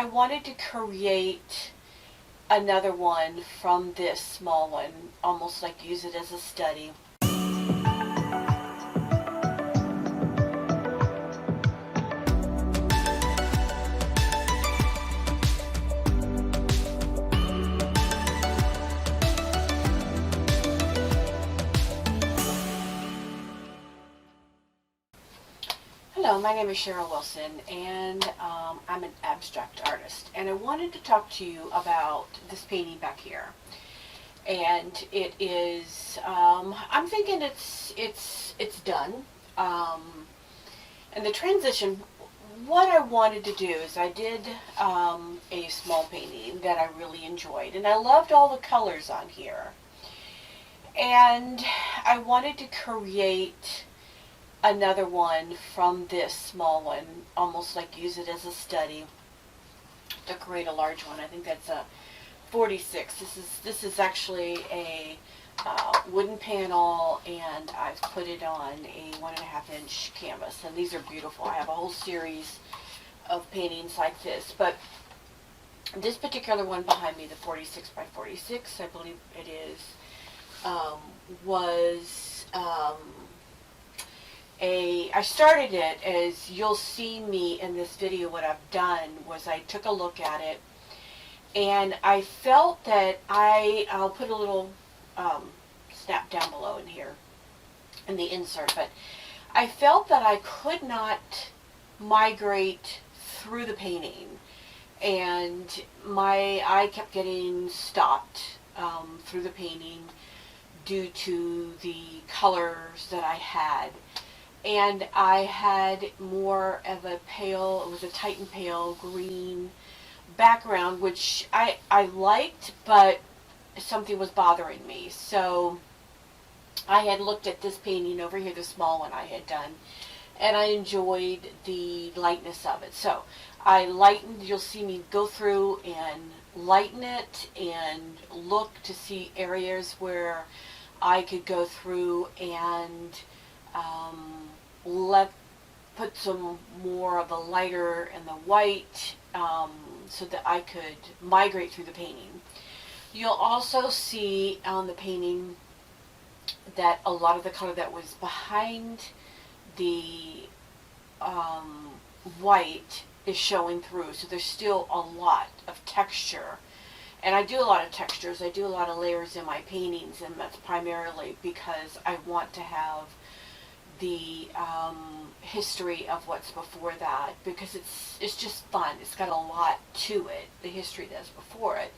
I wanted to create another one from this small one, almost like use it as a study. Hello, my name is Cheryl Wilson, and I'm an abstract artist. And I wanted to talk to you about this painting back here. And it is, I'm thinking it's done. And the transition, what I wanted to do is I did a small painting that I really enjoyed, and I loved all the colors on here. And I wanted to create another one from this small one, almost like use it as a study to create a large one. I think that's a 46. This is actually a wooden panel, and I've put it on a 1.5-inch canvas, and these are beautiful. I have a whole series of paintings like this, but this particular one behind me, the 46 by 46, I believe it is, was I started it, as you'll see me in this video. What I've done was I took a look at it, and I felt that I'll put a little snap down below in here in the insert, but I felt that I could not migrate through the painting, and my eye kept getting stopped through the painting due to the colors that I had. And I had more of a pale, it was a Titan pale green background, which I liked, but something was bothering me. So I had looked at this painting over here, the small one I had done, and I enjoyed the lightness of it. So I lightened, you'll see me go through and lighten it and look to see areas where I could go through and put some more of the lighter and the white so that I could migrate through the painting. You'll also see on the painting that a lot of the color that was behind the white is showing through, so there's still a lot of texture. And I do a lot of textures, I do a lot of layers in my paintings, and that's primarily because I want to have the history of what's before that, because it's just fun. It's got a lot to it, the history that's before it,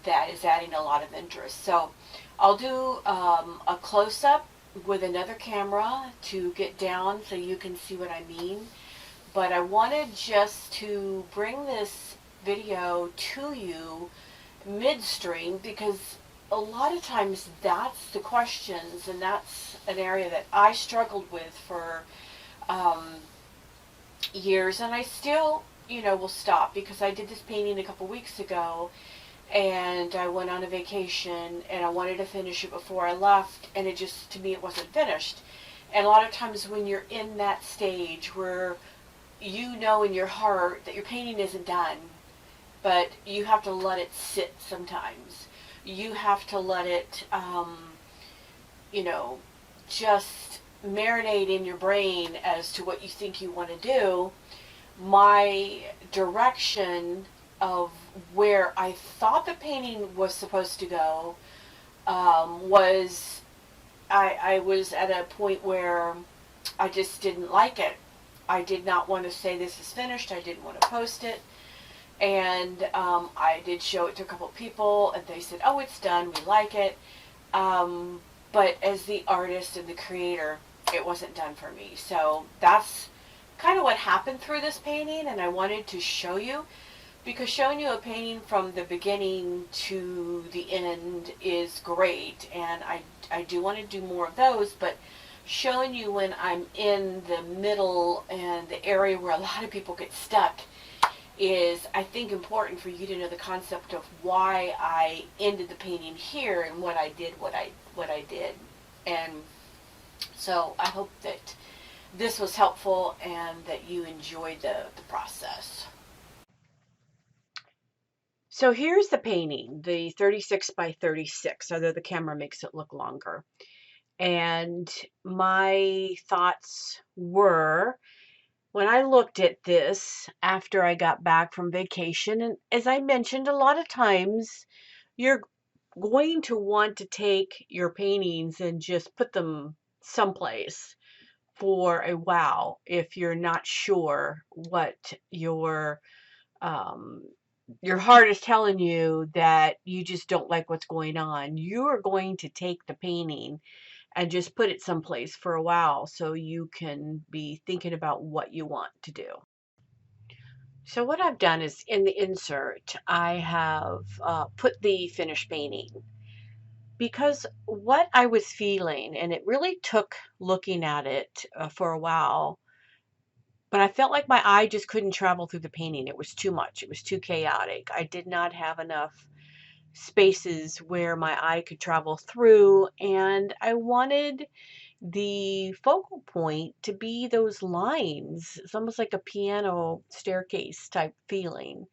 that is adding a lot of interest. So I'll do a close-up with another camera to get down so you can see what I mean. But I wanted just to bring this video to you midstream, because a lot of times that's the questions, and that's an area that I struggled with for years, and I still, will stop, because I did this painting a couple weeks ago, and I went on a vacation, and I wanted to finish it before I left, and it just, to me, it wasn't finished. And a lot of times when you're in that stage where you know in your heart that your painting isn't done, but you have to let it sit sometimes. You have to let it, just marinate in your brain as to what you think you want to do. My direction of where I thought the painting was supposed to go was, I was at a point where I just didn't like it. I did not want to say this is finished. I didn't want to post it. And I did show it to a couple people, and they said, oh, it's done, we like it. But as the artist and the creator, it wasn't done for me. So that's kind of what happened through this painting, and I wanted to show you, because showing you a painting from the beginning to the end is great, and I do want to do more of those, but showing you when I'm in the middle and the area where a lot of people get stuck is, I think, important for you to know the concept of why I ended the painting here and what I did, what I did. And so I hope that this was helpful and that you enjoyed the process. So here's the painting, the 36 by 36, although the camera makes it look longer. And my thoughts were, when I looked at this after I got back from vacation, and as I mentioned, a lot of times you're going to want to take your paintings and just put them someplace for a while if you're not sure what um, your heart is telling you that you just don't like what's going on. You are going to take the painting and just put it someplace for a while so you can be thinking about what you want to do. So what I've done is in the insert, I have put the finished painting because what I was feeling, and it really took looking at it for a while, but I felt like my eye just couldn't travel through the painting. It was too much. It was too chaotic. I did not have enough spaces where my eye could travel through, and I wanted the focal point to be those lines. It's almost like a piano staircase type feeling.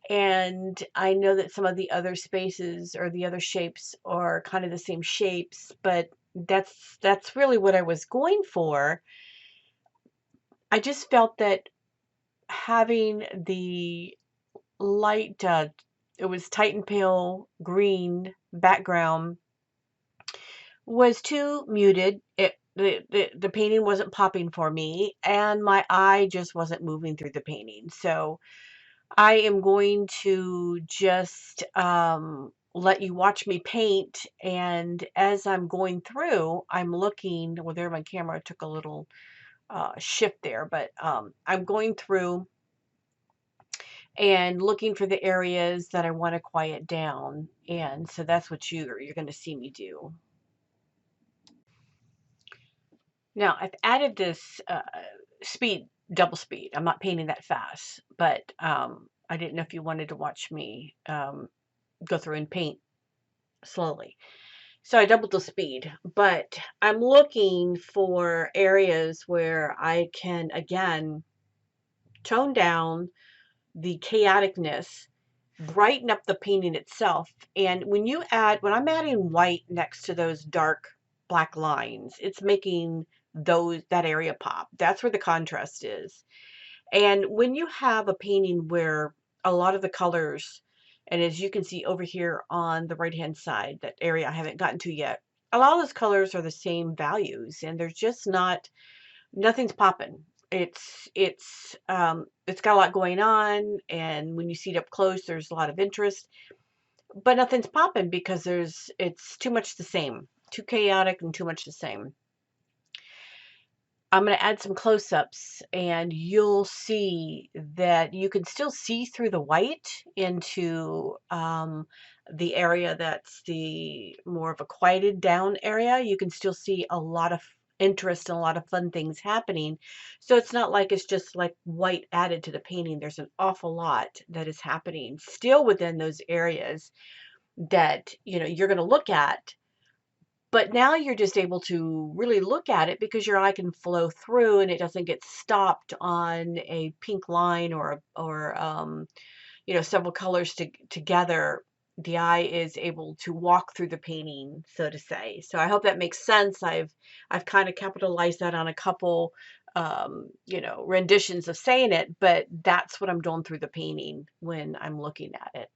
And I know that some of the other spaces or the other shapes are kind of the same shapes, but that's really what I was going for. I just felt that having the light, it was Titan pale green background was too muted. The painting wasn't popping for me, and my eye just wasn't moving through the painting. So I am going to just let you watch me paint. And as I'm going through, I'm looking. Well, there my camera took a little shift there, but I'm going through and looking for the areas that I want to quiet down. And so that's what you're going to see me do. Now I've added this speed, double speed. I'm not painting that fast, but I didn't know if you wanted to watch me go through and paint slowly. So I doubled the speed, but I'm looking for areas where I can again tone down the chaoticness, brighten up the painting itself. And when I'm adding white next to those dark black lines, it's making that area pop. That's where the contrast is. And when you have a painting where a lot of the colors, and as you can see over here on the right hand side, that area I haven't gotten to yet, a lot of those colors are the same values and they're just nothing's popping. It's got a lot going on, and when you see it up close, there's a lot of interest, but nothing's popping because it's too much the same, too chaotic and too much the same. I'm going to add some close-ups and you'll see that you can still see through the white into the area that's the more of a quieted down area. You can still see a lot of interest and a lot of fun things happening. So it's not like it's just like white added to the painting. There's an awful lot that is happening still within those areas that you're going to look at, but now you're just able to really look at it because your eye can flow through and it doesn't get stopped on a pink line or several colors together. The eye is able to walk through the painting, so to say. So I hope that makes sense. I've kind of capitalized that on a couple renditions of saying it, but that's what I'm doing through the painting when I'm looking at it.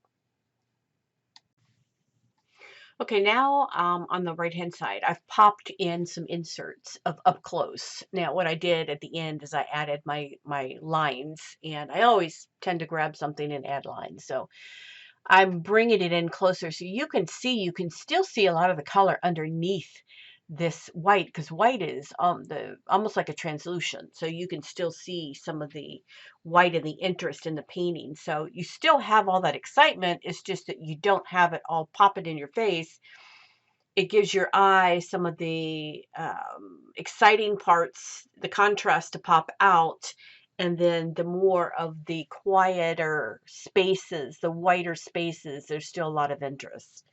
Okay, now on the right-hand side, I've popped in some inserts of up close. Now, what I did at the end is I added my lines, and I always tend to grab something and add lines. So I'm bringing it in closer so you can still see a lot of the color underneath this white, because white is almost like a translucent, so you can still see some of the white and the interest in the painting. So you still have all that excitement. It's just that you don't have it all popping in your face. It gives your eye some of the exciting parts, the contrast to pop out, and then the more of the quieter spaces, the whiter spaces, there's still a lot of interest.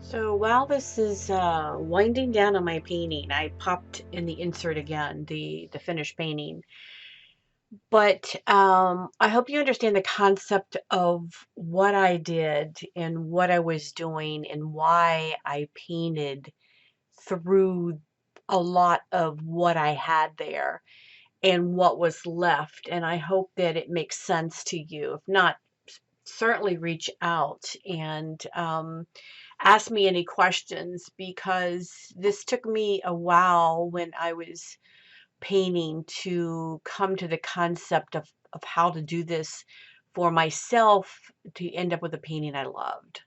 So while this is winding down on my painting, I popped in the insert again, the finished painting. But I hope you understand the concept of what I did and what I was doing and why I painted through a lot of what I had there and what was left. And I hope that it makes sense to you. If not, certainly reach out and ask me any questions, because this took me a while when I was painting to come to the concept of how to do this for myself to end up with a painting I loved.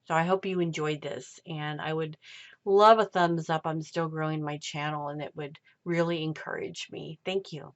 So I hope you enjoyed this, and I would love a thumbs up. I'm still growing my channel and it would really encourage me. Thank you.